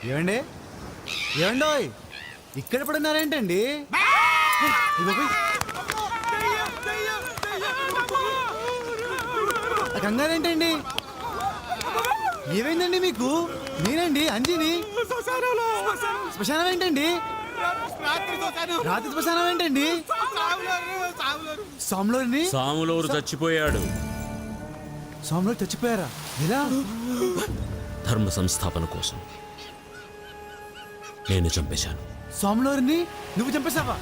ఏమండి ఏమండోయ్ ఇక్కడ పడున్నారేంటండి? కంగారేంటండి? ఏమైందండి మీకు? నేనండి అంజీని. శ్మశానం ఏంటండి? రాత్రి శ్మశానం ఏంటండి? సాములూరు చచ్చిపోయాడు. సాములూరు చచ్చిపోయారా? ఎలా? ధర్మ సంస్థాపన కోసం నేను చంపేశాను. సాములూరిని నువ్వు చంపేశావా?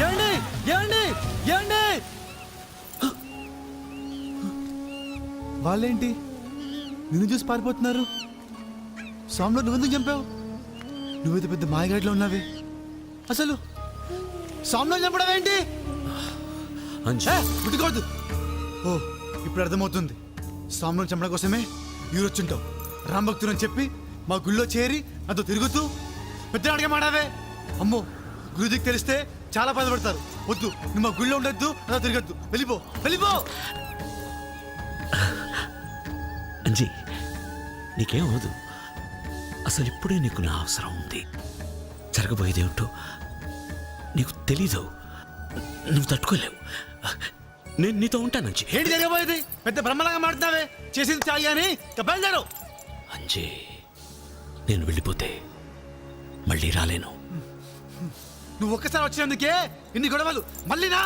ఏమండి ఏమండి ఏమండి? వాళ్ళేంటి నిన్ను చూసి పారిపోతున్నారు? సాములూరు నువ్వెందుకు చంపావు? నువ్వేదో పెద్ద మాయగాడిలో ఉన్నావే. అసలు సాములూరు చంపడం ఏంటి? ముట్టుకోవద్దు. ఓ ఇప్పుడు అర్థమవుతుంది. సాములూరు చంపడం కోసమే ఈరొచ్చుంటావు. రాంభక్తుడు అని చెప్పి మా గుళ్ళో చేరి నాతో తిరుగుతూ పెద్దవాడిగా మాడావే. అమ్మో గురుదికి తెలిస్తే చాలా బాధపడతారు. వద్దు, నువ్వు మా గుళ్ళో ఉండొద్దు, నాతో తిరగద్దు. వెళ్ళిపో వెళ్ళిపో. అంజీ నీకేం అవదు. అసలు ఇప్పుడే నీకు నా అవసరం ఉంది. జరగబోయేదేమిటో నీకు తెలీదు. నువ్వు తట్టుకోలేవు. నేను నీతో ఉంటానంజీ. ఏంటి జరగబోయేది? పెద్ద బ్రహ్మలాగా మాడుతున్నావే. చేసింది చాలు అని బయలుదేరు. అంజీ నేను వెళ్ళిపోతే మళ్ళీ రాలేను. నువ్వు ఒక్కసారి వచ్చినందుకే ఇన్ని గొడవలు మళ్ళీనా?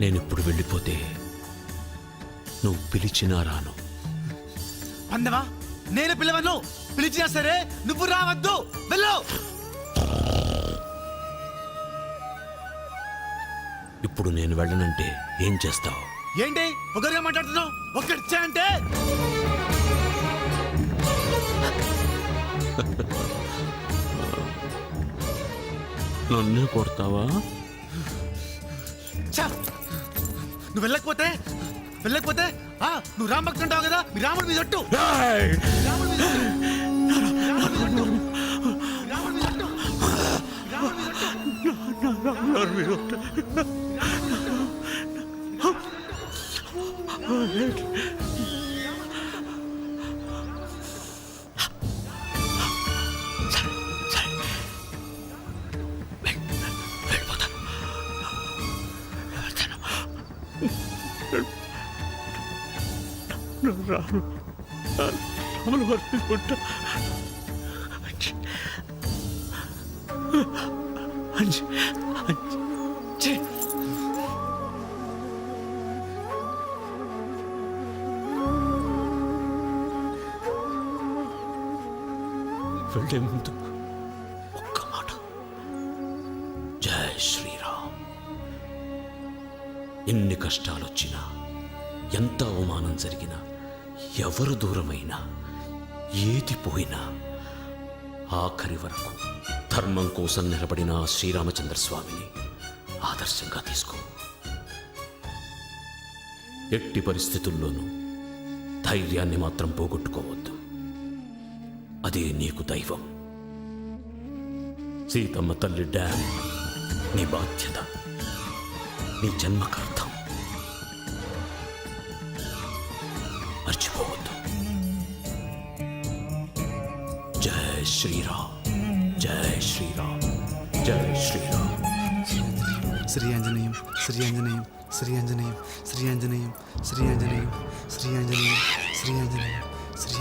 నేను ఇప్పుడు వెళ్ళిపోతే నువ్వు పిలిచినా రాను. అందవా? నేను పిలవను. పిలిచినా సరే నువ్వు రావద్దు. వెళ్ళు. ఇప్పుడు నేను వెళ్ళనంటే ఏం చేస్తావు? ఏంటి ఒకరిగా మాట్లాడుతున్నావు? ఒక్కడిచ్చా అంటే నన్నే కొడతావా? నువ్వు వెళ్ళకపోతే నువ్వు రామ్ భక్తు అంటావు కదా. మీ రాముడి మీద ఒట్టు. వెళ్ళే ముందు ఒక్క మాట. జై శ్రీరామ్. ఎన్ని కష్టాలొచ్చినా, ఎంత అవమానం జరిగినా, ఎవరు దూరమైనా, ఏది పోయినా, ఆఖరి వరకు ధర్మం కోసం నిలబడిన శ్రీరామచంద్ర స్వామిని ఆదర్శంగా తీసుకో. ఎట్టి పరిస్థితుల్లోనూ ధైర్యాన్ని మాత్రం పోగొట్టుకోవద్దు. అదే నీకు దైవం. సీతమ్మ తల్లి డ్యామ్ నీ బాధ్యత, నీ జన్మకార్థం. మర్చిపోవద్దు. జై శ్రీరామ్. జై శ్రీరామ్. జై శ్రీరామ్. శ్రీ ఆంజనేయం శ్రీ ఆంజనేయం శ్రీ ఆంజనేయం శ్రీ ఆంజనేయం శ్రీ ఆంజనేయం శ్రీ ఆంజనేయం శ్రీ ఆంజనేయం శ్రీ ఆంజనేయం. శ్రీ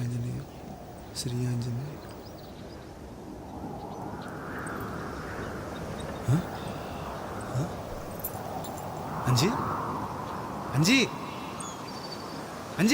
ఆంజనేయం శ్రీ ఆంజనేయం. అంజీ అంజీ